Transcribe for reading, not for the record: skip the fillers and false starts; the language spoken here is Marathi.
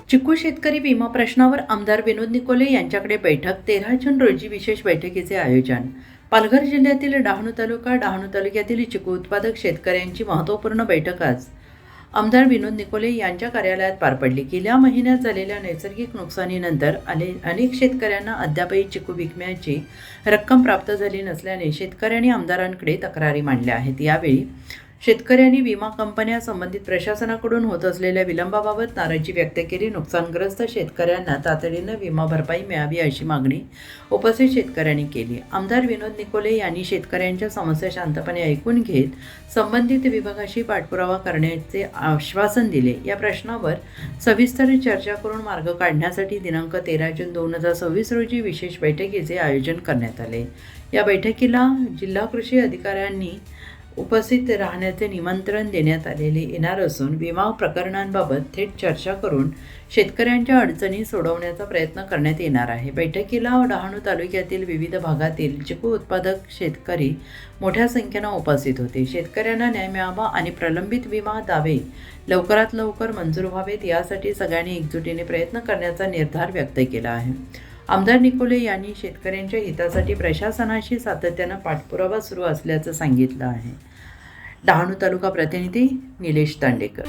चिकू शेतकरी विमा प्रश्नावर आमदार विनोद निकोले यांच्याकडे बैठक 13 जून रोजी विशेष बैठकीचे आयोजन. पालघर जिल्ह्यातील डहाणू तालुक्यातील चिकू उत्पादक शेतकऱ्यांची महत्त्वपूर्ण बैठक आज आमदार विनोद निकोले यांच्या कार्यालयात पार पडली. गेल्या महिन्यात झालेल्या नैसर्गिक नुकसानीनंतर अनेक शेतकऱ्यांना अद्यापही चिकू विकण्याची रक्कम प्राप्त झाली नसल्याने शेतकऱ्यांनी आमदारांकडे तक्रारी मांडल्या आहेत. यावेळी शेतकऱ्यांनी विमा कंपन्या संबंधित प्रशासनाकडून होत असलेल्या विलंबाबाबत नाराजी व्यक्त केली. नुकसानग्रस्त शेतकऱ्यांना तातडीनं विमा भरपाई मिळावी अशी मागणी उपस्थित शेतकऱ्यांनी केली. आमदार विनोद निकोले यांनी शेतकऱ्यांच्या समस्या शांतपणे ऐकून घेत संबंधित विभागाशी पाठपुरावा करण्याचे आश्वासन दिले. या प्रश्नावर सविस्तर चर्चा करून मार्ग काढण्यासाठी दिनांक 13 जून 2026 रोजी विशेष बैठकीचे आयोजन करण्यात आले. या बैठकीला जिल्हा कृषी अधिकाऱ्यांनी उपस्थित राहण्याचे निमंत्रण देण्यात आलेले येणार असून विमा प्रकरणांबाबत थेट चर्चा करून शेतकऱ्यांच्या अडचणी सोडवण्याचा प्रयत्न करण्यात येणार आहे. बैठकीला डहाणू तालुक्यातील विविध भागातील चिकू उत्पादक शेतकरी मोठ्या संख्येनं उपस्थित होते. शेतकऱ्यांना न्याय मिळावा आणि प्रलंबित विमा दावे लवकरात लवकर मंजूर व्हावेत यासाठी सगळ्यांनी एकजुटीने प्रयत्न करण्याचा निर्धार व्यक्त केला आहे. आमदार निकोले यांनी शेतकऱ्यांच्या हितासाठी प्रशासनाशी सातत्यानं पाठपुरावा सुरू असल्याचं सांगितलं आहे. डहाणू तालुका प्रतिनिधी निलेश दांडेकर.